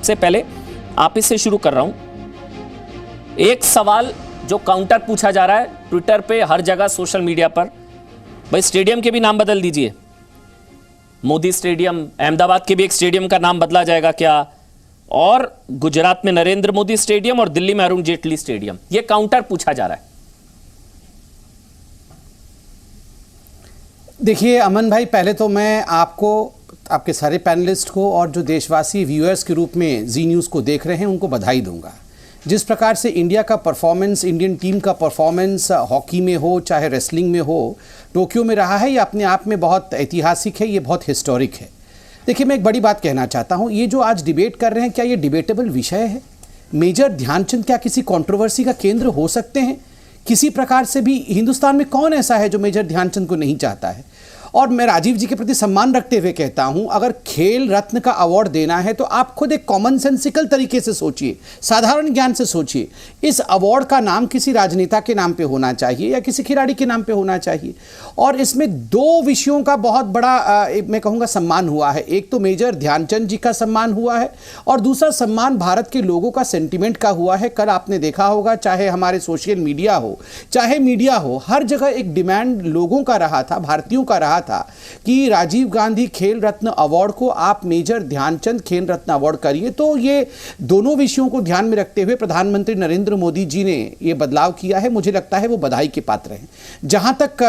सबसे पहले आप इससे शुरू कर रहा हूं। एक सवाल जो काउंटर पूछा जा रहा है ट्विटर पे, हर जगह सोशल मीडिया पर, भाई स्टेडियम के भी नाम बदल दीजिए। मोदी स्टेडियम, अहमदाबाद के भी एक स्टेडियम का नाम बदला जाएगा क्या? और गुजरात में नरेंद्र मोदी स्टेडियम और दिल्ली में अरुण जेटली स्टेडियम, यह काउंटर पूछा जा रहा है। देखिए अमन भाई, पहले तो मैं आपको, आपके सारे पैनलिस्ट को और जो देशवासी व्यूअर्स के रूप में जी न्यूज़ को देख रहे हैं उनको बधाई दूंगा। जिस प्रकार से इंडिया का परफॉर्मेंस, इंडियन टीम का परफॉर्मेंस हॉकी में हो चाहे रेसलिंग में हो, टोक्यो में रहा है, ये अपने आप में बहुत ऐतिहासिक है, ये बहुत हिस्टोरिक है। देखिए मैं एक बड़ी बात कहना चाहता हूँ, ये जो आज डिबेट कर रहे हैं, क्या ये डिबेटेबल विषय है? मेजर ध्यानचंद क्या किसी कंट्रोवर्सी का केंद्र हो सकते हैं? किसी प्रकार से भी हिंदुस्तान में कौन ऐसा है जो मेजर ध्यानचंद को नहीं चाहता है? और मैं राजीव जी के प्रति सम्मान रखते हुए कहता हूं, अगर खेल रत्न का अवार्ड देना है तो आप खुद एक कॉमन सेंसिकल तरीके से सोचिए, साधारण ज्ञान से सोचिए। इस अवार्ड का नाम किसी राजनेता के नाम पे होना चाहिए या किसी खिलाड़ी के नाम पे होना चाहिए। और इसमें दो विषयों का बहुत बड़ा मैं कहूँगा सम्मान हुआ है। एक तो मेजर ध्यानचंद जी का सम्मान हुआ है और दूसरा सम्मान भारत के लोगों का सेंटिमेंट का हुआ है। कल आपने देखा होगा, चाहे हमारे सोशल मीडिया हो चाहे मीडिया हो, हर जगह एक डिमांड लोगों का रहा था, भारतीयों का रहा था कि राजीव गांधी खेल रत्न अवार्ड को आप मेजर ध्यानचंद खेल रत्न अवार्ड करिए। तो ये दोनों विषयों को ध्यान में रखते हुए प्रधानमंत्री नरेंद्र मोदी जी ने ये बदलाव किया है। मुझे लगता है वो बधाई के पात्र हैं। जहां तक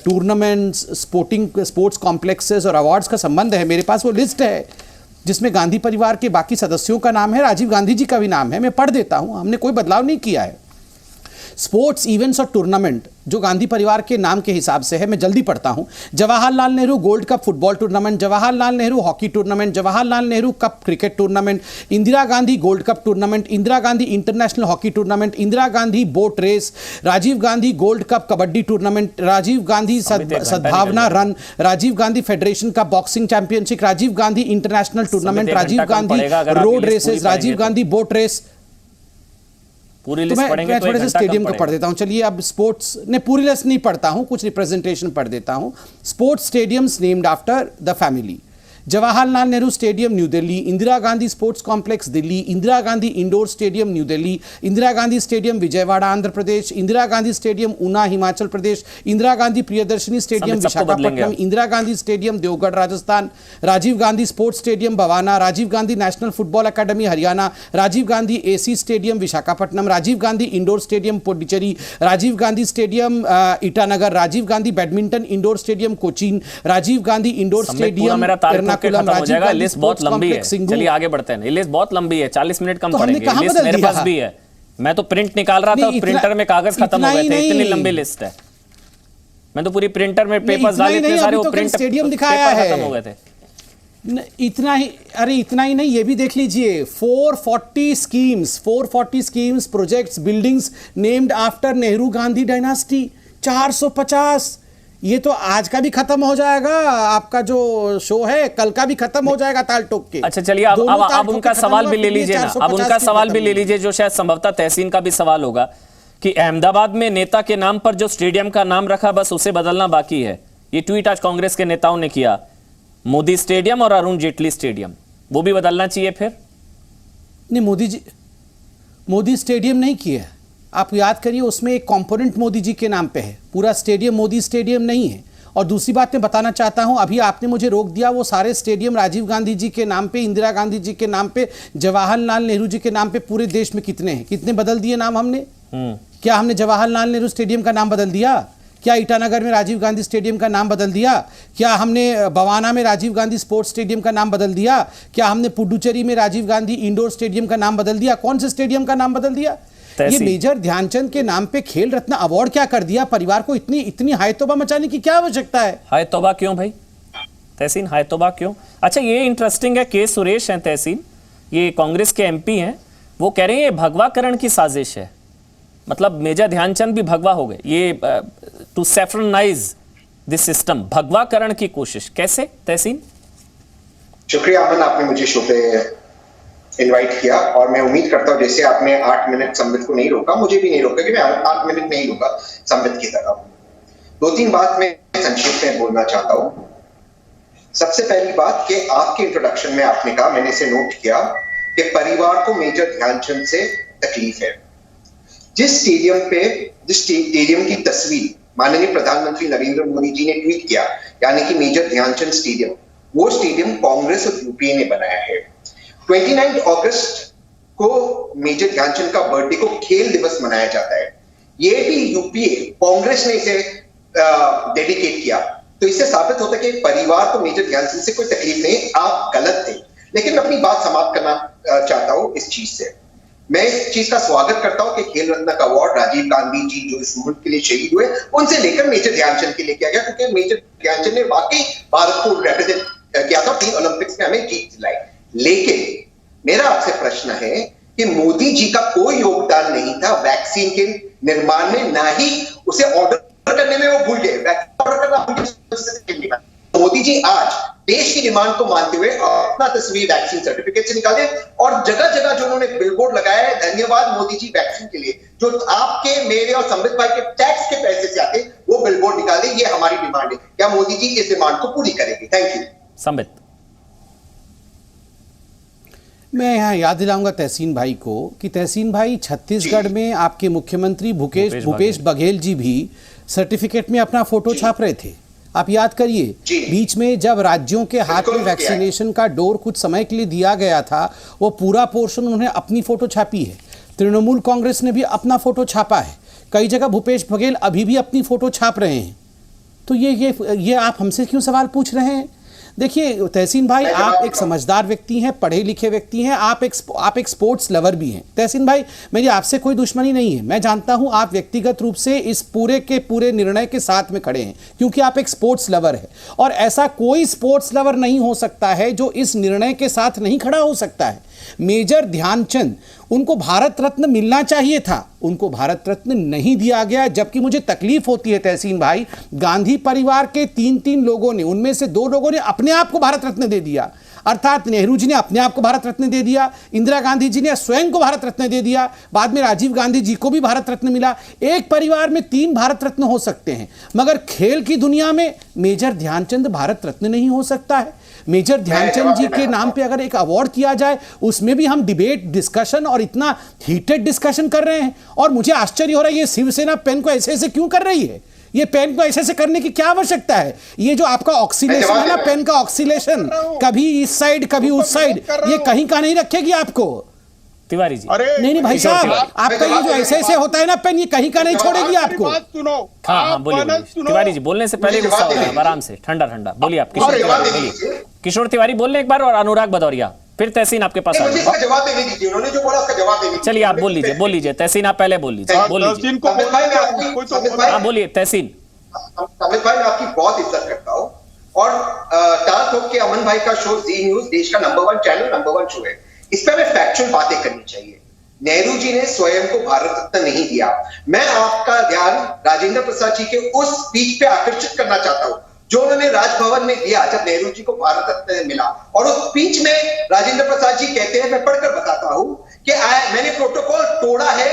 टूर्नामेंट्स, स्पोर्ट्स कॉम्प्लेक्सेस और अवार्ड्स का संबंध है, मेरे पास वो लिस्ट है जिसमें गांधी परिवार के बाकी सदस्यों का नाम है, राजीव गांधी जी का भी नाम है। मैं पढ़ देता हूं, हमने कोई बदलाव नहीं किया है। स्पोर्ट्स इवेंट्स और टूर्नामेंट जो गांधी परिवार के नाम के हिसाब से है, मैं जल्दी पढ़ता हूं। Jawaharlal Nehru gold cup football tournament, Jawaharlal Nehru hockey tournament, Jawaharlal Nehru cup cricket tournament, Indira Gandhi gold cup tournament, Indira Gandhi international hockey tournament, Indira Gandhi boat race, Rajiv Gandhi gold cup kabaddi tournament, Rajiv Gandhi Sadbhavana run, Rajiv Gandhi federation cup boxing championship, Rajiv Gandhi international tournament, Rajiv Gandhi road races, Rajiv Gandhi boat race. तो मैं थोड़े से stadium का पढ़ देता हूं। चलिए, अब स्पोर्ट्स ने पूरी लिस्ट नहीं पढ़ता हूं, कुछ रिप्रेजेंटेशन पढ़ देता हूं। Sports stadiums named after the family: Jawaharlal Nehru stadium New Delhi, Indira Gandhi sports complex Delhi, Indira Gandhi indoor stadium New Delhi, Indira Gandhi stadium Vijayawada Andhra Pradesh, Indira Gandhi stadium Una Himachal Pradesh, Indira Gandhi Priyadarshini stadium Visakhapatnam, Indira Gandhi stadium Deogarh Rajasthan, Rajiv Gandhi sports stadium Bawana, Rajiv Gandhi national football academy Haryana, Rajiv Gandhi AC stadium Visakhapatnam, Rajiv Gandhi indoor stadium Puducherry, Rajiv Gandhi stadium Itanagar, Rajiv Gandhi badminton indoor stadium Cochin, Rajiv Gandhi indoor stadium खत्म हो जाएगा। List बहुत लंबी है, चलिए आगे बढ़ते हैं। लिस्ट बहुत लंबी है, 40 मिनट कम पड़ेंगे। लिस्ट मेरे पास भी है, मैं तो प्रिंट निकाल रहा था, प्रिंटर में कागज खत्म हो गए थे, इतनी लंबी लिस्ट है। मैं तो पूरी प्रिंटर में पेपर्स डाले, इतने सारे वो प्रिंट स्टेडियम दिखाया है, खत्म हो गए थे। इतना ही, अरे इतना ही नहीं, ये भी देख लीजिए, 440 schemes projects buildings named after Nehru Gandhi dynasty, 450। ये तो आज का भी खत्म हो जाएगा, आपका जो शो है कल का भी खत्म हो जाएगा ताल ठोक के। अच्छा चलिए, अब उनका सवाल भी ले लीजिए ना, अब उनका सवाल भी ले लीजिए जो शायद संभवतः तहसीन का भी सवाल होगा कि अहमदाबाद में नेता के नाम पर जो स्टेडियम का नाम रखा, बस उसे बदलना बाकी है। ये ट्वीट आज कांग्रेस के नेताओं ने किया। मोदी स्टेडियम और अरुण जेटली स्टेडियम, वो भी बदलना चाहिए फिर? नहीं, मोदी स्टेडियम नहीं किया। आप याद करिए, उसमें एक कंपोनेंट मोदी जी के नाम पे है, पूरा स्टेडियम मोदी स्टेडियम नहीं है। और दूसरी बात मैं बताना चाहता हूं, अभी आपने मुझे रोक दिया, वो सारे स्टेडियम राजीव गांधी जी के नाम पे, इंदिरा गांधी जी के नाम पे, जवाहरलाल नेहरू जी के नाम पे पूरे देश में कितने हैं? कितने बदल दिए नाम हमने? क्या हमने जवाहरलाल नेहरू स्टेडियम का नाम बदल दिया? क्या ईटानगर में राजीव गांधी स्टेडियम का नाम बदल दिया? क्या हमने बवाना में राजीव गांधी स्पोर्ट्स स्टेडियम का नाम बदल दिया? क्या हमने पुडुचेरी में राजीव गांधी इंडोर स्टेडियम का नाम बदल दिया? कौन से स्टेडियम का नाम बदल दिया? ये मेजर ध्यानचंद के नाम पे खेल रत्न अवार्ड क्या कर दिया? परिवार को इतनी हाय तौबा मचाने की क्या आवश्यकता है? हाय तौबा क्यों भाई तहसीन, हाय तौबा क्यों? अच्छा, ये इंटरेस्टिंग है, के सुरेश हैं तहसीन, ये कांग्रेस के एमपी हैं, वो कह रहे हैं ये भगवाकरण की साजिश है। मतलब मेजर ध्यानचंद भी भगवा हो गए, ये टू सैफ्रनाइज दिस सिस्टम, भगवाकरण की कोशिश। कैसे तहसीन? शुक्रिया अमन, आपने मुझे शो पे इनवाइट किया और मैं उम्मीद करता हूं जैसे आपने 8 मिनट संबित को नहीं रोका, मुझे भी नहीं रोका कि मैं 8 मिनट नहीं लूंगा संबित की तरह। 2-3 बात मैं संक्षेप में बोलना चाहता हूं। सबसे पहली बात कि आपके इंट्रोडक्शन में आपने कहा, मैंने इसे नोट किया कि परिवार को मेजर ध्यानचंद से तकलीफ है। जिस स्टेडियम की तस्वीर माननीय प्रधानमंत्री नरेंद्र मोदी जी ने ट्वीट किया, यानी कि मेजर ध्यानचंद स्टेडियम, वो स्टेडियम कांग्रेस और यूपीए ने बनाया है। 29 अगस्त को मेजर ध्यानचंद का बर्थडे को खेल दिवस मनाया जाता है। ये भी यूपीए कांग्रेस ने इसे डेडिकेट किया, तो इससे साबित होता है कि परिवार को मेजर ध्यानचंद से कोई तकलीफ नहीं, आप गलत थे। लेकिन मैं अपनी बात समाप्त करना चाहता हूं इस चीज से। मैं इस चीज का स्वागत करता हूं कि खेल रत्न का अवार्ड राजीव गांधी जी जो इस मुल्क के लिए शहीद हुए, उनसे लेकर मेजर ध्यानचंद के लिए किया गया, क्योंकि मेजर ध्यानचंद ने वाकई भारत को रिप्रेजेंट किया था, 3 ओलंपिक्स में हमें जीत दिलाई। लेकिन मेरा आपसे प्रश्न है कि मोदी जी का कोई योगदान नहीं था वैक्सीन के निर्माण में, ना ही उसे ऑर्डर करने में वो भूल गए। वैक्सीन ऑर्डर करना भूल गए। मोदी जी आज देश की डिमांड को मानते हुए अपना तस्वीर वैक्सीन सर्टिफिकेट से निकाले, और जगह जगह जो उन्होंने बिलबोर्ड लगाया है, धन्यवाद मोदी जी वैक्सीन के लिए, जो आपके मेरे और संबित भाई के टैक्स के पैसे से आते वो बिलबोर्ड निकाले, ये हमारी डिमांड है। क्या मोदी जी इस डिमांड को पूरी करेंगे? Thank you. संबित, मैं यहाँ याद दिलाऊंगा तहसीन भाई को कि तहसीन भाई छत्तीसगढ़ में आपके मुख्यमंत्री भूपेश बघेल जी भी सर्टिफिकेट में अपना फोटो छाप रहे थे। आप याद करिए, बीच में जब राज्यों के हाथ में वैक्सीनेशन का डोर कुछ समय के लिए दिया गया था, वो पूरा पोर्शन उन्होंने अपनी फोटो छापी है। तृणमूल कांग्रेस ने भी अपना फोटो छापा है। कई जगह भूपेश बघेल अभी भी अपनी फोटो छाप रहे हैं। तो ये आप हमसे क्यों सवाल पूछ रहे हैं? देखिए तहसीन भाई, आप एक समझदार व्यक्ति हैं, पढ़े लिखे व्यक्ति हैं, आप एक स्पोर्ट्स लवर भी हैं। तहसीन भाई, मेरी आपसे कोई दुश्मनी नहीं है। मैं जानता हूं आप व्यक्तिगत रूप से इस पूरे के पूरे निर्णय के साथ में खड़े हैं, क्योंकि आप एक स्पोर्ट्स लवर है, और ऐसा कोई स्पोर्ट्स लवर नहीं हो सकता है जो इस निर्णय के साथ नहीं खड़ा हो सकता है। मेजर ध्यानचंद, उनको भारत रत्न मिलना चाहिए था, उनको भारत रत्न नहीं दिया गया। जबकि मुझे तकलीफ होती है तहसीन भाई, गांधी परिवार के 3 लोगों ने, उनमें से 2 लोगों ने अपने आप को भारत रत्न दे दिया, अर्थात नेहरू जी ने अपने आप को भारत रत्न दे दिया, इंदिरा गांधी जी ने स्वयं को भारत रत्न दे दिया, बाद में राजीव गांधी जी को भी भारत रत्न मिला। एक परिवार में 3 भारत रत्न हो सकते हैं, मगर खेल की दुनिया में मेजर ध्यानचंद भारत रत्न नहीं हो सकता है। मेजर ध्यानचंद जी के नाम पे अगर एक अवार्ड किया जाए, उसमें भी हम डिबेट, डिस्कशन और इतना हीटेड डिस्कशन कर रहे हैं, और मुझे आश्चर्य हो रहा है ये शिवसेना पेन को ऐसे ऐसे क्यों कर रही है? ये पेन को ऐसे ऐसे करने की क्या आवश्यकता है? ये जो आपका ऑक्सीलेशन है ना, पेन का ऑक्सीलेशन, कभी इस साइड कभी उस साइड, ये कहीं का नहीं रखेगी आपको। तिवारी जी, नहीं भाई साहब, आपका ये जो ऐसे ऐसे होता है ना पेन, ये कहीं का नहीं छोड़ेगी आपको। हाँ, बोलिए तिवारी जी, बोलने से पहले गुस्सा हो रहा है, आराम से, ठंडा ठंडा बोलिए आप। किशोर तिवारी बोलिए। किशोर तिवारी बोल लें एक बार, और अनुराग भदौरिया, फिर तहसीन आपके पास आ जाए। जवाब देने दीजिए, उन्होंने जो बोला उसका जवाब देने दीजिए। चलिए आप बोल लीजिए तहसीन, आप पहले बोल लीजिए। हाँ बोलिए तहसीन। अमित भाई, मैं आपकी बहुत इज्जत करता हूँ, और टाल ठोक के अमन भाई का शो जी न्यूज देश का नंबर 1 चैनल, नंबर 1 शो है। इस पर हमें फैक्चुअल बातें करनी चाहिए। नेहरू जी ने स्वयं को भारत रत्न नहीं दिया। मैं आपका ध्यान राजेंद्र प्रसाद जी के उस स्पीच पे आकर्षित करना चाहता हूं जो उन्होंने राजभवन में दिया जब नेहरू जी को भारत रत्न मिला। और उस स्पीच में राजेंद्र प्रसाद जी कहते हैं, मैं पढ़कर बताता हूं कि मैंने प्रोटोकॉल तोड़ा है,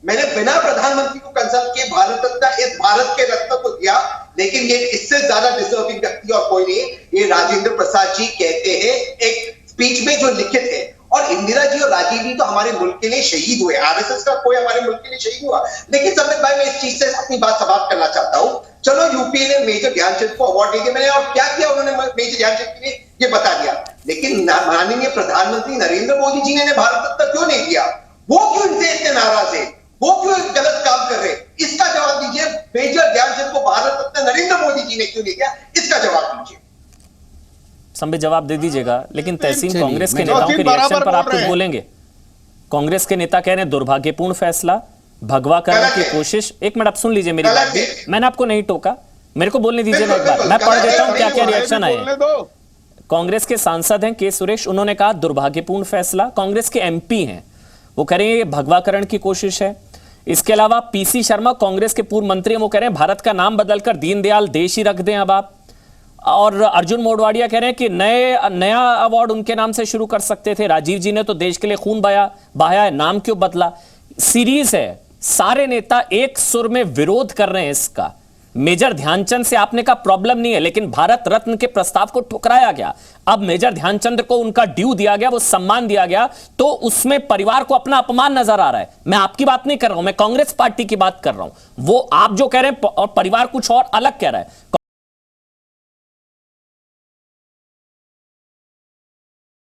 मैंने बिना प्रधानमंत्री को कंसल्ट किए भारत रत्न, इस भारत के रत्न को दिया, लेकिन ये इससे ज्यादा डिजर्विंग व्यक्ति और कोई नहीं। ये राजेंद्र प्रसाद जी कहते हैं एक स्पीच में जो लिखित है। और इंदिरा जी और राजीव जी तो हमारे मुल्क के लिए शहीद हुए, आरएसएस का कोई हमारे मुल्क के लिए शहीद हुआ। लेकिन संबित भाई, मैं इस चीज से अपनी बात समाप्त करना चाहता हूं। चलो यूपीए ने मेजर ध्यानचंद को अवार्ड दे दिया, मैंने और क्या किया उन्होंने मेजर ध्यानचंद के लिए ये बता दिया। लेकिन माननीय प्रधानमंत्री नरेंद्र मोदी जी ने भारत रत्न क्यों नहीं दिया? वो क्यों इनसे इतने नाराज है? वो क्यों गलत काम कर रहे? इसका जवाब दीजिए। मेजर ध्यानचंद को भारत रत्न नरेंद्र मोदी जी ने क्यों नहीं दिया? इसका जवाब दीजिए। संबित जवाब दे दीजिएगा, लेकिन तहसीन कांग्रेस के नेताओं के रिएक्शन पर आप कुछ बोलेंगे? कांग्रेस के नेता कह रहे हैं दुर्भाग्यपूर्ण फैसला, भगवा करने की कोशिश। एक मिनट आप सुन लीजिए मेरी बात, मैंने आपको नहीं टोका, मेरे को बोलने दीजिए ना एक बार, मैं पढ़ देता हूं क्या क्या रिएक्शन आए। कांग्रेस के सांसद हैं के सुरेश, उन्होंने कहा दुर्भाग्यपूर्ण फैसला। कांग्रेस के एमपी हैं, वो कह रहे हैं ये भगवाकरण की कोशिश है। इसके अलावा पीसी शर्मा कांग्रेस के पूर्व मंत्री हैं, वो कह रहे हैं भारत का नाम बदलकर दीनदयाल देश ही रख दें अब आप। और अर्जुन मोढवाडिया कह रहे हैं कि नया अवार्ड उनके नाम से शुरू कर सकते थे, राजीव जी ने तो देश के लिए खून बहाया है, नाम क्यों बदला? सीरीज है, सारे नेता एक सुर में विरोध कर रहे हैं इसका। मेजर ध्यानचंद से आपने कहा प्रॉब्लम नहीं है, लेकिन भारत रत्न के प्रस्ताव को ठुकराया गया। अब मेजर ध्यानचंद को उनका ड्यू दिया गया, वो सम्मान दिया गया, तो उसमें परिवार को अपना अपमान नजर आ रहा है। मैं आपकी बात नहीं कर रहा हूं, मैं कांग्रेस पार्टी की बात कर रहा हूं। वो आप जो कह रहे हैं और परिवार कुछ और अलग कह रहा है।